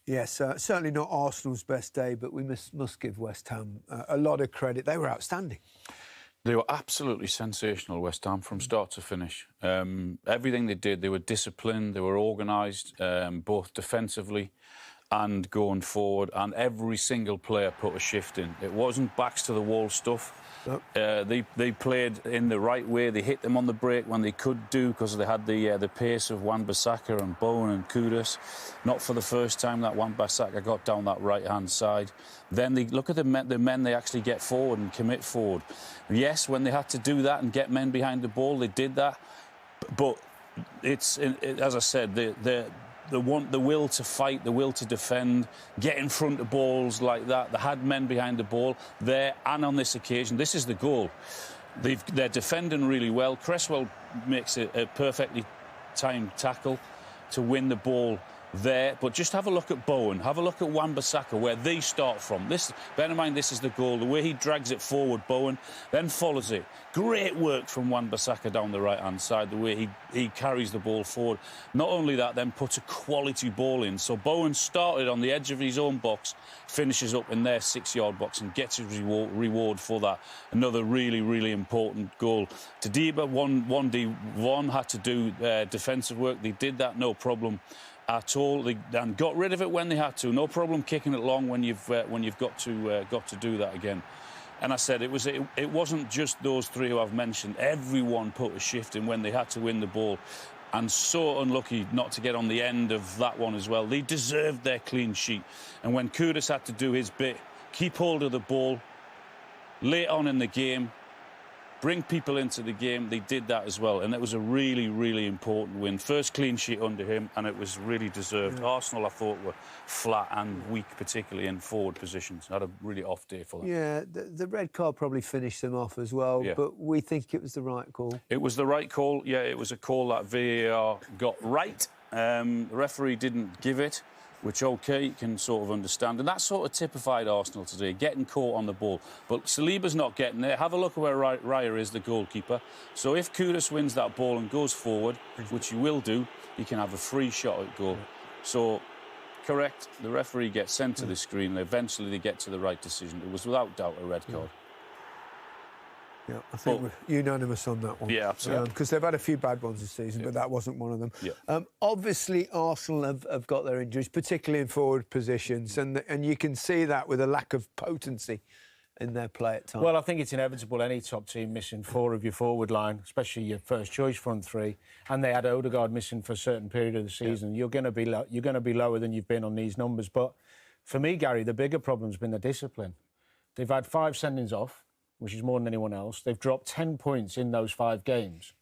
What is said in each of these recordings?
Yes, certainly not Arsenal's best day, but we must give West Ham a lot of credit. They were outstanding. They were absolutely sensational, West Ham, from start to finish. Everything they did, they were disciplined, they were organised, both defensively and going forward, and every single player put a shift in. It wasn't backs to the wall stuff. Nope. They played in the right way. They hit them on the break when they could do, because they had the pace of Wan-Bissaka and Bowen and Kudus. Not for the first time that Wan-Bissaka got down that right-hand side. Then they look at the men they actually get forward and commit forward. Yes, when they had to do that and get men behind the ball, they did that. But it's as I said, the will to fight, the will to defend, get in front of balls like that. They had men behind the ball there, and on this occasion, this is the goal. They're defending really well. Cresswell makes a perfectly timed tackle to win the ball there. But just have a look at Bowen, have a look at Wan-Bissaka, where they start from. Bear in mind, this is the goal. The way he drags it forward, Bowen, then follows it. Great work from Wan-Bissaka down the right-hand side, the way he carries the ball forward. Not only that, then puts a quality ball in. So Bowen started on the edge of his own box, finishes up in their 6-yard box and gets his reward for that. Another really, really important goal. Tadiba, 1v1, had to do defensive work. They did that, no problem at all, and got rid of it when they had to. No problem kicking it long when you've got to do that again. And I said it wasn't just those three who I've mentioned. Everyone put a shift in when they had to win the ball, and so unlucky not to get on the end of that one as well. They deserved their clean sheet. And when Kudus had to do his bit, keep hold of the ball, late on in the game, bring people into the game, they did that as well. And it was a really, really important win. First clean sheet under him, and it was really deserved. Yeah. Arsenal, I thought, were flat and weak, particularly in forward positions. Had a really off day for them. Yeah, the red card probably finished them off as well, yeah. But we think it was the right call. It was the right call, yeah. It was a call that VAR got right. The referee didn't give it, which, OK, you can sort of understand. And that sort of typified Arsenal today, getting caught on the ball. But Saliba's not getting there. Have a look at where Raya is, the goalkeeper. So if Kudus wins that ball and goes forward, which he will do, he can have a free shot at goal. So, correct, the referee gets sent to the screen, and eventually they get to the right decision. It was without doubt a red card. Yeah, I think we're unanimous on that one. Yeah, absolutely. Because they've had a few bad ones this season, but that wasn't one of them. Yeah. Obviously, Arsenal have got their injuries, particularly in forward positions, and you can see that with a lack of potency in their play at times. Well, I think it's inevitable. Any top team missing 4 of your forward line, especially your first choice front 3, and they had Odegaard missing for a certain period of the season. Yeah. You're going to be lower than you've been on these numbers. But for me, Gary, the bigger problem's been the discipline. They've had 5 sendings off, which is more than anyone else. They've dropped 10 points in those 5 games,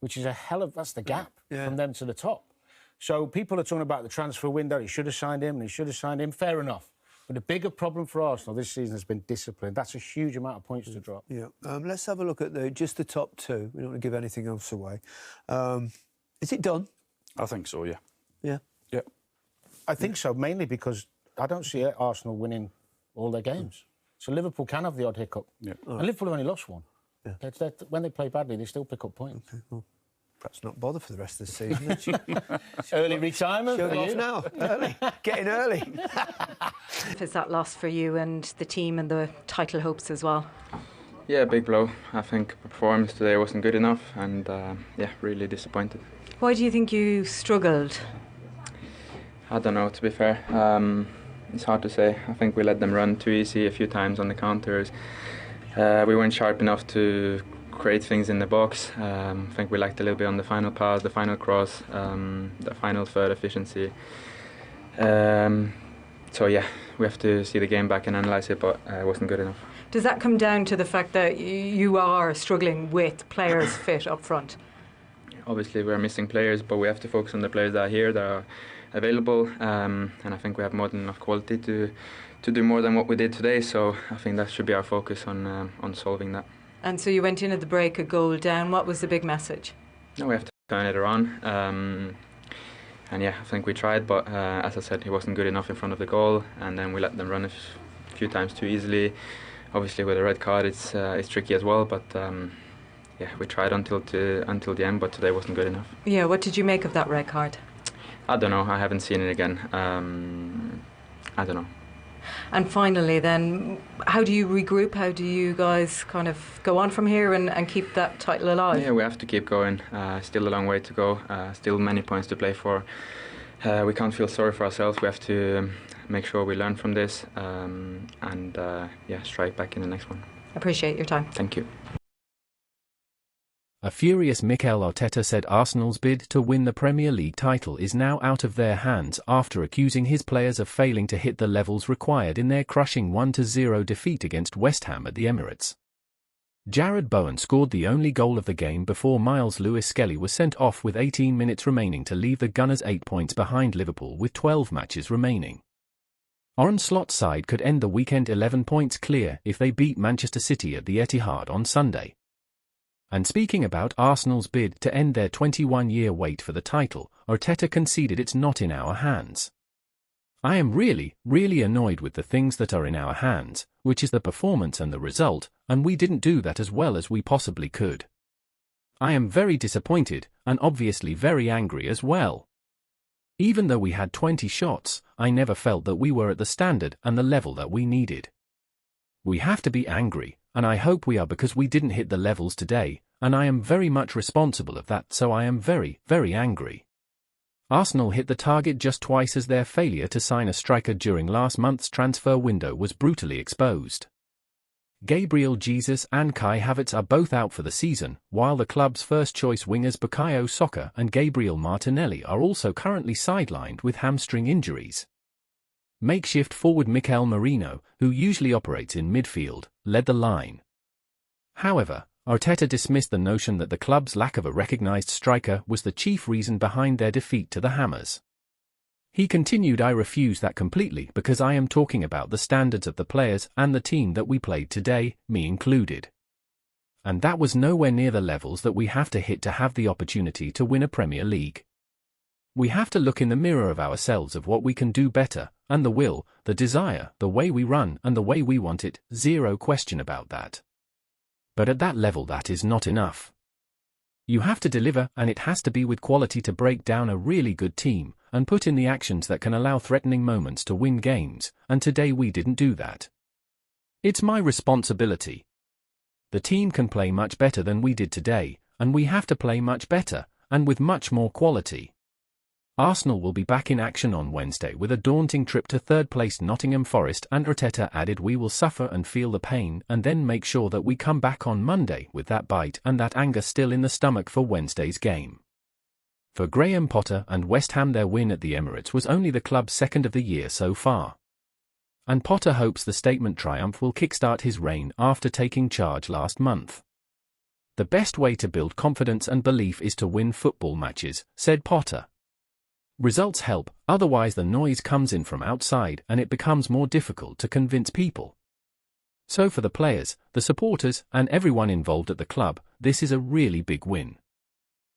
which is that's the gap from them to the top. So people are talking about the transfer window. He should have signed him and he should have signed him. Fair enough. But the bigger problem for Arsenal this season has been discipline. That's a huge amount of points to drop. Yeah. Let's have a look at just the top 2. We don't want to give anything else away. Is it done? I think so, yeah. Yeah? Yeah. I think so, mainly because I don't see Arsenal winning all their games. So Liverpool can have the odd hiccup. Yeah. And Liverpool have only lost 1. Yeah. When they play badly, they still pick up points. Okay, well, perhaps not bother for the rest of the season. Early retirement. Show off now. Early. Getting early. Is that loss for you and the team and the title hopes as well? Yeah, big blow. I think the performance today wasn't good enough, and really disappointed. Why do you think you struggled? I don't know, to be fair. It's hard to say. I think we let them run too easy a few times on the counters. We weren't sharp enough to create things in the box. I think we lacked a little bit on the final pass, the final cross, the final third efficiency. So yeah, we have to see the game back and analyse it, but it wasn't good enough. Does that come down to the fact that you are struggling with players fit up front? Obviously we're missing players, but we have to focus on the players that are here, that are available, and I think we have more than enough quality to do more than what we did today, so I think that should be our focus on solving that. And so you went in at the break a goal down. What was the big message? No, we have to turn it around, and yeah, I think we tried, but as I said, he wasn't good enough in front of the goal, and then we let them run a few times too easily. Obviously with a red card it's tricky as well, but yeah, we tried until the end, but today wasn't good enough. Yeah, what did you make of that red card? I don't know, I haven't seen it again. I don't know. And finally then, how do you regroup? How do you guys kind of go on from here and keep that title alive? Yeah, we have to keep going. Still a long way to go. Still many points to play for. We can't feel sorry for ourselves. We have to make sure we learn from this and strike back in the next one. Appreciate your time. Thank you. A furious Mikel Arteta said Arsenal's bid to win the Premier League title is now out of their hands after accusing his players of failing to hit the levels required in their crushing 1-0 defeat against West Ham at the Emirates. Jarrod Bowen scored the only goal of the game before Miles Lewis-Skelly was sent off with 18 minutes remaining to leave the Gunners 8 points behind Liverpool with 12 matches remaining. Arne Slot's side could end the weekend 11 points clear if they beat Manchester City at the Etihad on Sunday. And speaking about Arsenal's bid to end their 21-year wait for the title, Arteta conceded it's not in our hands. I am really, really annoyed with the things that are in our hands, which is the performance and the result, and we didn't do that as well as we possibly could. I am very disappointed, and obviously very angry as well. Even though we had 20 shots, I never felt that we were at the standard and the level that we needed. We have to be angry, and I hope we are, because we didn't hit the levels today, and I am very much responsible of that, so I am very, very angry. Arsenal hit the target just twice as their failure to sign a striker during last month's transfer window was brutally exposed. Gabriel Jesus and Kai Havertz are both out for the season, while the club's first-choice wingers Bukayo Saka and Gabriel Martinelli are also currently sidelined with hamstring injuries. Makeshift forward Mikel Merino, who usually operates in midfield, led the line. However, Arteta dismissed the notion that the club's lack of a recognised striker was the chief reason behind their defeat to the Hammers. He continued, "I refuse that completely, because I am talking about the standards of the players and the team that we played today, me included. And that was nowhere near the levels that we have to hit to have the opportunity to win a Premier League. We have to look in the mirror of ourselves of what we can do better, and the will, the desire, the way we run and the way we want it, zero question about that. But at that level that is not enough. You have to deliver, and it has to be with quality to break down a really good team, and put in the actions that can allow threatening moments to win games, and today we didn't do that. It's my responsibility. The team can play much better than we did today, and we have to play much better, and with much more quality. Arsenal will be back in action on Wednesday with a daunting trip to third-placed Nottingham Forest, and Arteta added, "We will suffer and feel the pain and then make sure that we come back on Monday with that bite and that anger still in the stomach for Wednesday's game." For Graham Potter and West Ham, their win at the Emirates was only the club's second of the year so far. And Potter hopes the statement triumph will kickstart his reign after taking charge last month. "The best way to build confidence and belief is to win football matches," said Potter. "Results help, otherwise the noise comes in from outside and it becomes more difficult to convince people. So for the players, the supporters, and everyone involved at the club, this is a really big win."